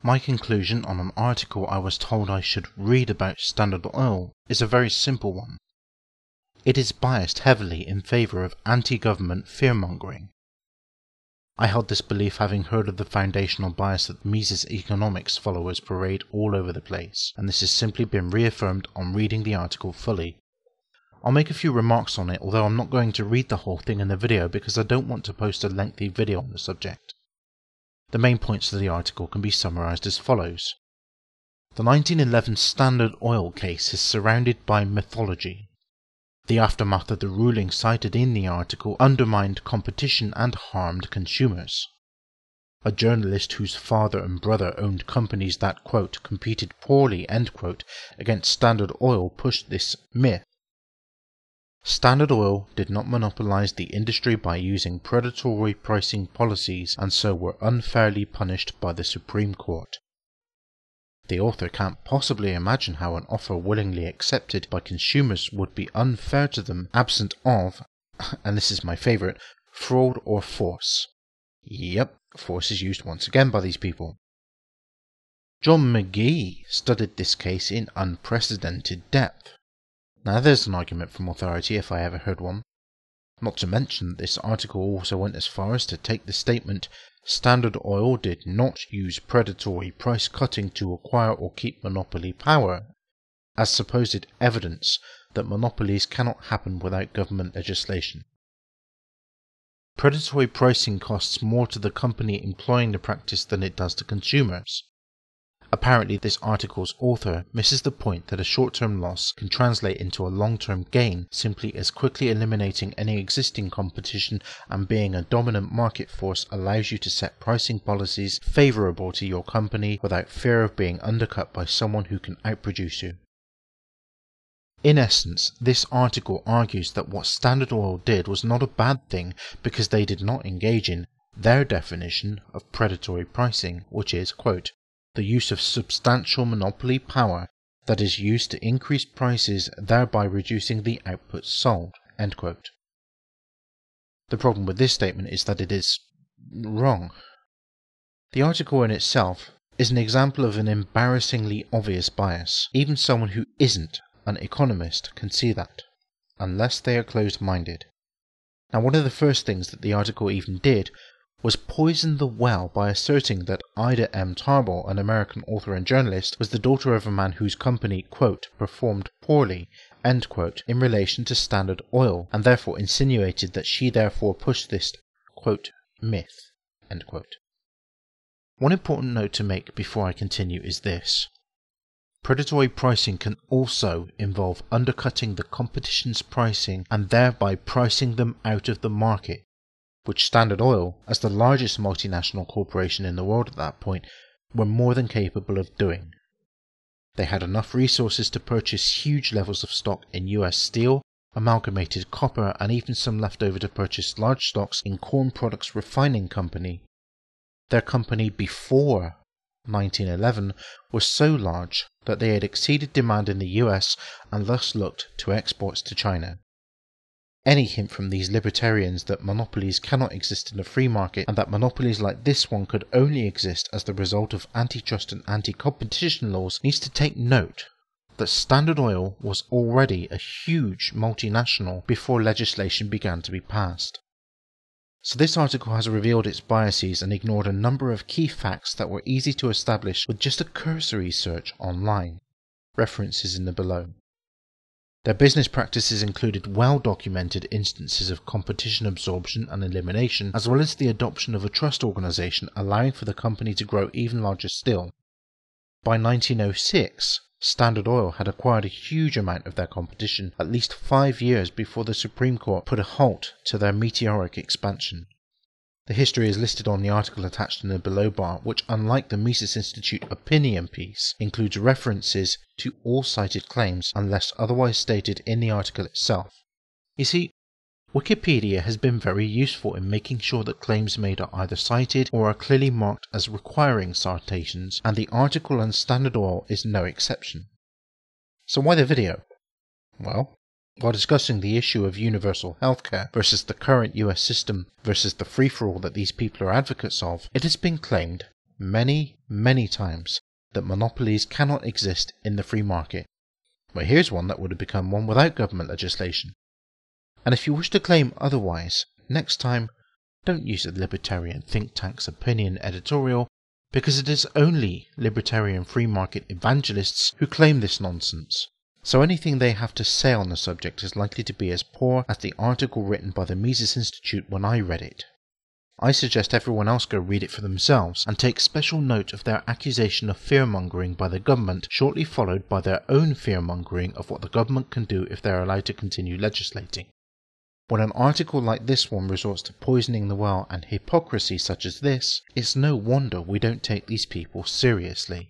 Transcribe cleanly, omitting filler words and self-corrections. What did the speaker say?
My conclusion on an article I was told I should read about Standard Oil is a very simple one. It is biased heavily in favour of anti-government fear-mongering. I held this belief having heard of the foundational bias that Mises economics followers parade all over the place, and this has simply been reaffirmed on reading the article fully. I'll make a few remarks on it, although I'm not going to read the whole thing in the video because I don't want to post a lengthy video on the subject. The main points of the article can be summarised as follows. The 1911 Standard Oil case is surrounded by mythology. The aftermath of the ruling cited in the article undermined competition and harmed consumers. A journalist whose father and brother owned companies that, quote, competed poorly, end quote, against Standard Oil pushed this myth. Standard Oil did not monopolize the industry by using predatory pricing policies and so were unfairly punished by the Supreme Court. The author can't possibly imagine how an offer willingly accepted by consumers would be unfair to them absent of, and this is my favourite, fraud or force. Yep, force is used once again by these people. John McGee studied this case in unprecedented depth. Now there's an argument from authority if I ever heard one. Not to mention that this article also went as far as to take the statement Standard Oil did not use predatory price cutting to acquire or keep monopoly power as supposed evidence that monopolies cannot happen without government legislation. Predatory pricing costs more to the company employing the practice than it does to consumers. Apparently this article's author misses the point that a short-term loss can translate into a long-term gain simply as quickly eliminating any existing competition, and being a dominant market force allows you to set pricing policies favourable to your company without fear of being undercut by someone who can outproduce you. In essence, this article argues that what Standard Oil did was not a bad thing because they did not engage in their definition of predatory pricing, which is, quote, the use of substantial monopoly power that is used to increase prices, thereby reducing the output sold, end quote. The problem with this statement is that it is wrong. The article in itself is an example of an embarrassingly obvious bias. Even someone who isn't an economist can see that, unless they are closed-minded. Now, one of the first things that the article even did was poison the well by asserting that Ida M. Tarbell, an American author and journalist, was the daughter of a man whose company, quote, performed poorly, end quote, in relation to Standard Oil, and therefore insinuated that she therefore pushed this, quote, myth, end quote. One important note to make before I continue is this. Predatory pricing can also involve undercutting the competition's pricing and thereby pricing them out of the market, which Standard Oil, as the largest multinational corporation in the world at that point, were more than capable of doing. They had enough resources to purchase huge levels of stock in US steel, amalgamated copper, and even some left over to purchase large stocks in Corn Products Refining Company. Their company before 1911 was so large that they had exceeded demand in the US and thus looked to exports to China. Any hint from these libertarians that monopolies cannot exist in a free market and that monopolies like this one could only exist as the result of antitrust and anti-competition laws needs to take note that Standard Oil was already a huge multinational before legislation began to be passed. So this article has revealed its biases and ignored a number of key facts that were easy to establish with just a cursory search online. References in the below. Their business practices included well-documented instances of competition absorption and elimination, as well as the adoption of a trust organization allowing for the company to grow even larger still. By 1906, Standard Oil had acquired a huge amount of their competition, at least 5 years before the Supreme Court put a halt to their meteoric expansion. The history is listed on the article attached in the below bar, which, unlike the Mises Institute opinion piece, includes references to all cited claims unless otherwise stated in the article itself. You see, Wikipedia has been very useful in making sure that claims made are either cited or are clearly marked as requiring citations, and the article on Standard Oil is no exception. So why the video? Well, while discussing the issue of universal healthcare versus the current US system versus the free-for-all that these people are advocates of, it has been claimed many many times that monopolies cannot exist in the free market. But here's one that would have become one without government legislation. And if you wish to claim otherwise, next time, don't use a libertarian think tank's opinion editorial, because it is only libertarian free market evangelists who claim this nonsense. So anything they have to say on the subject is likely to be as poor as the article written by the Mises Institute when I read it. I suggest everyone else go read it for themselves and take special note of their accusation of fearmongering by the government, shortly followed by their own fearmongering of what the government can do if they are allowed to continue legislating. When an article like this one resorts to poisoning the well and hypocrisy such as this, it's no wonder we don't take these people seriously.